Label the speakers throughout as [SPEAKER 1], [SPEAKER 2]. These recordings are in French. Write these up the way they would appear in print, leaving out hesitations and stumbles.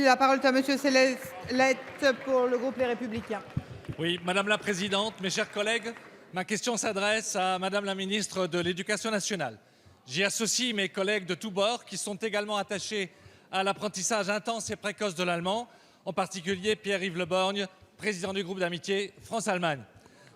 [SPEAKER 1] La parole est à Monsieur Céleste pour le groupe Les Républicains.
[SPEAKER 2] Oui, Madame la Présidente, mes chers collègues, ma question s'adresse à Madame la Ministre de l'Éducation nationale. J'y associe mes collègues de tous bords qui sont également attachés à l'apprentissage intense et précoce de l'allemand, en particulier Pierre-Yves Le Borgne, président du groupe d'amitié France-Allemagne.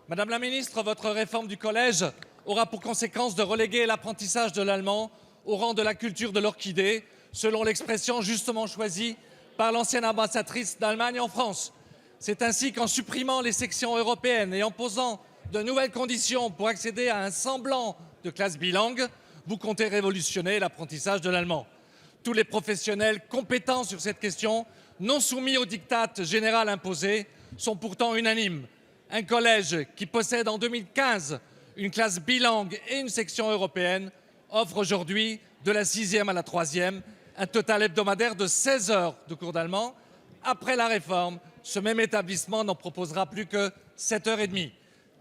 [SPEAKER 2] Madame la Ministre, votre réforme du collège aura pour conséquence de reléguer l'apprentissage de l'allemand au rang de la culture de l'orchidée, selon l'expression justement choisie par l'ancienne ambassadrice d'Allemagne en France. C'est ainsi qu'en supprimant les sections européennes et en posant de nouvelles conditions pour accéder à un semblant de classe bilingue, vous comptez révolutionner l'apprentissage de l'allemand. Tous les professionnels compétents sur cette question, non soumis au diktat général imposé, sont pourtant unanimes. Un collège qui possède en 2015 une classe bilingue et une section européenne offre aujourd'hui de la 6e à la 3e un total hebdomadaire de 16 heures de cours d'allemand. Après la réforme, ce même établissement n'en proposera plus que 7h30.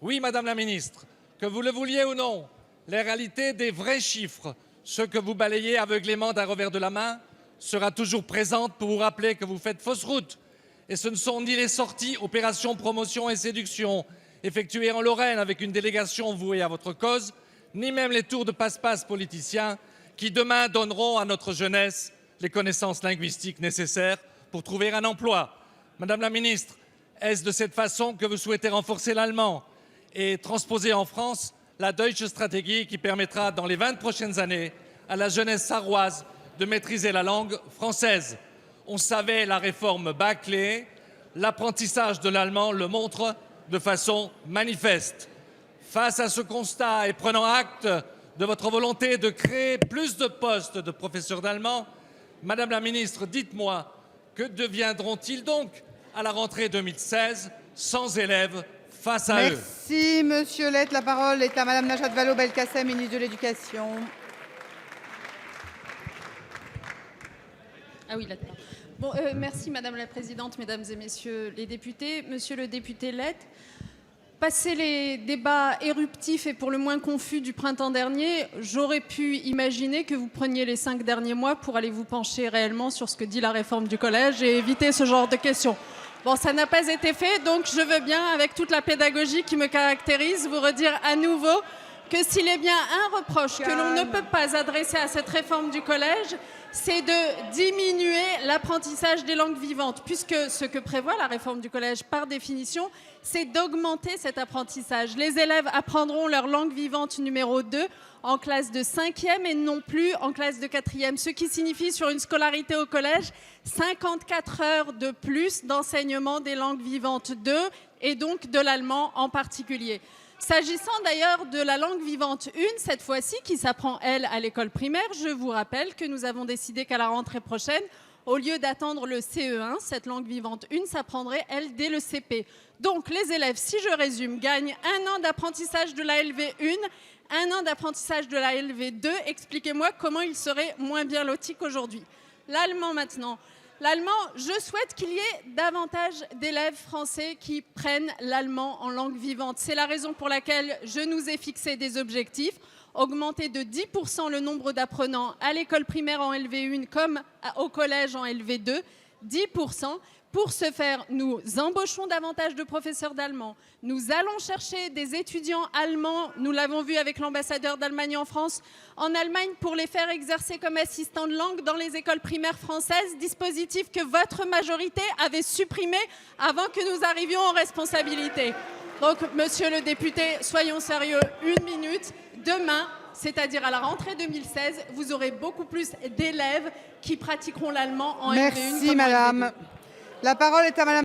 [SPEAKER 2] Oui, Madame la Ministre, que vous le vouliez ou non, la réalité des vrais chiffres, ceux que vous balayez aveuglément d'un revers de la main, sera toujours présente pour vous rappeler que vous faites fausse route. Et ce ne sont ni les sorties opérations promotion et séduction effectuées en Lorraine avec une délégation vouée à votre cause, ni même les tours de passe-passe politiciens qui demain donneront à notre jeunesse les connaissances linguistiques nécessaires pour trouver un emploi. Madame la Ministre, est-ce de cette façon que vous souhaitez renforcer l'allemand et transposer en France la Deutsche Strategie qui permettra dans les 20 prochaines années à la jeunesse sarroise de maîtriser la langue française? On savait la réforme bâclée, l'apprentissage de l'allemand le montre de façon manifeste. Face à ce constat et prenant acte de votre volonté de créer plus de postes de professeurs d'allemand, Madame la Ministre, dites-moi, que deviendront-ils donc à la rentrée 2016 sans élèves face à eux?
[SPEAKER 1] Merci Monsieur Lett. La parole est à Madame Najat Vallaud-Belkacem, ministre de l'Éducation.
[SPEAKER 3] Ah oui, là-dedans. Bon, merci Madame la Présidente, Mesdames et Messieurs les députés. Monsieur le député Lett, passé les débats éruptifs et pour le moins confus du printemps dernier, j'aurais pu imaginer que vous preniez les 5 derniers mois pour aller vous pencher réellement sur ce que dit la réforme du collège et éviter ce genre de questions. Bon, ça n'a pas été fait, donc je veux bien, avec toute la pédagogie qui me caractérise, vous redire à nouveau que s'il est bien un reproche que l'on ne peut pas adresser à cette réforme du collège, c'est de diminuer l'apprentissage des langues vivantes, puisque ce que prévoit la réforme du collège, par définition, c'est d'augmenter cet apprentissage. Les élèves apprendront leur langue vivante numéro 2 en classe de 5e et non plus en classe de 4e, ce qui signifie sur une scolarité au collège 54 heures de plus d'enseignement des langues vivantes 2 et donc de l'allemand en particulier. S'agissant d'ailleurs de la langue vivante 1, cette fois-ci, qui s'apprend, elle, à l'école primaire, je vous rappelle que nous avons décidé qu'à la rentrée prochaine, au lieu d'attendre le CE1, cette langue vivante 1 s'apprendrait, elle, dès le CP. Donc, les élèves, si je résume, gagnent 1 an d'apprentissage de la LV1, 1 an d'apprentissage de la LV2. Expliquez-moi comment ils seraient moins bien lotis qu'aujourd'hui. L'allemand, maintenant. L'allemand, je souhaite qu'il y ait davantage d'élèves français qui prennent l'allemand en langue vivante. C'est la raison pour laquelle je nous ai fixé des objectifs. Augmenter de 10% le nombre d'apprenants à l'école primaire en LV1 comme au collège en LV2, 10%. Pour ce faire, nous embauchons davantage de professeurs d'allemand. Nous allons chercher des étudiants allemands, nous l'avons vu avec l'ambassadeur d'Allemagne en France, en Allemagne pour les faire exercer comme assistants de langue dans les écoles primaires françaises, dispositif que votre majorité avait supprimé avant que nous arrivions en responsabilité. Donc, monsieur le député, soyons sérieux, 1 minute. Demain, c'est-à-dire à la rentrée 2016, vous aurez beaucoup plus d'élèves qui pratiqueront l'allemand en LV1.
[SPEAKER 1] Merci, madame. La parole est à madame